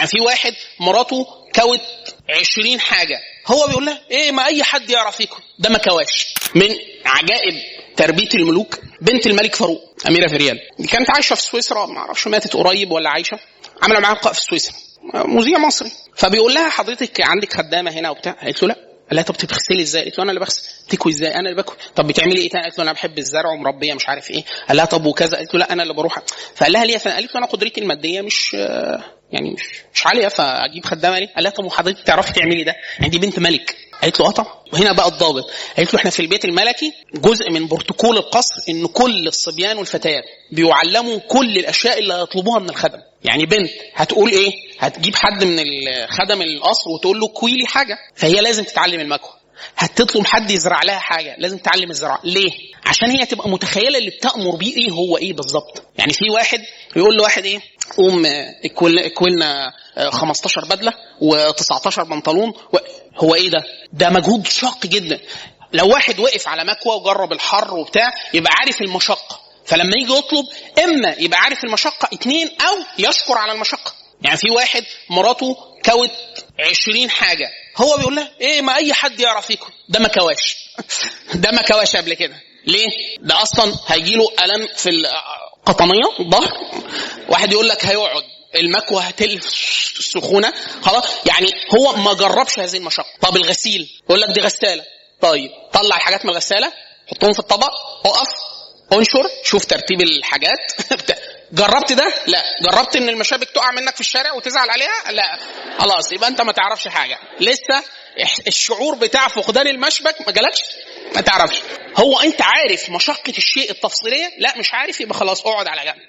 يعني في واحد مراته كوت 20 حاجة، هو بيقول لها ايه ما اي حد يعرف يكوي، ده ما كواش. من عجائب تربية الملوك بنت الملك فاروق أميرة فريال دي كانت عايشة في سويسرا، ما اعرفش ماتت قريب ولا عايشة، عملوا معاها لقاء في سويسرا، مذيع مصري، فبيقول لها حضرتك عندك خدامة هنا وبتاع، قالت له لا. قال لها طب بتغسلي ازاي؟ قالت له انا اللي بغسل. تكوي ازاي؟ انا اللي بكوي. طب بتعملي ايه تاني؟ قالت له انا بحب الزرع ومربيه مش عارف ايه. قال لها طب وكذا؟ قالت له لا انا اللي بروح. فقال لها ليه؟ قالت له انا قدرتي الماديه مش يعني مش عاليه فاجيب خدامه ليه؟ قال لها طب وحضرتك تعرفي تعملي ده؟ عندي بنت ملك. قالت له طبعا. وهنا بقى الضابط، قالت له احنا في البيت الملكي جزء من بروتوكول القصر ان كل الصبيان والفتيات بيعلموا كل الاشياء اللي هيطلبوها من الخدم. يعني بنت هتقول ايه؟ هتجيب حد من الخدم القصر وتقول له كوي لي حاجه، فهي لازم تتعلم المكوى. هتطلب حد يزرع لها حاجه، لازم تتعلم الزراعه. ليه؟ عشان هي تبقى متخيله اللي بتأمر بيه ايه هو ايه بالظبط. يعني في واحد يقول له واحد ايه، قوم اكولنا 15 بدله و19 بنطلون هو ايه ده؟ ده مجهود شاق جدا. لو واحد وقف على مكوى وجرب الحر وبتاع يبقى عارف المشقه، فلما يجي يطلب اما يبقى عارف المشقه 2 او يشكر على المشقه. يعني في واحد مراته كوت 20 حاجه، هو بيقول لها ايه ما اي حد يعرف يكوي، ده ما كواش. ده ما كواش قبل كده. ليه؟ ده اصلا هيجيله الم في القطنيه الظهر. واحد يقول لك هيقعد المكوى هتلف السخونه خلاص، يعني هو ما جربش هذه المشقه. طب الغسيل يقول لك دي غساله، طيب طلع الحاجات من الغساله حطهم في الطبق، اقف انشر شوف ترتيب الحاجات. جربت ده؟ لا. جربت ان المشابك تقع منك في الشارع وتزعل عليها؟ لا. خلاص يبقى انت ما تعرفش حاجه لسه. الشعور بتاع فقدان المشبك ما جالكش، ما تعرفش. هو انت عارف مشقه الشيء التفصيليه؟ لا مش عارف، يبقى خلاص اقعد على جنب.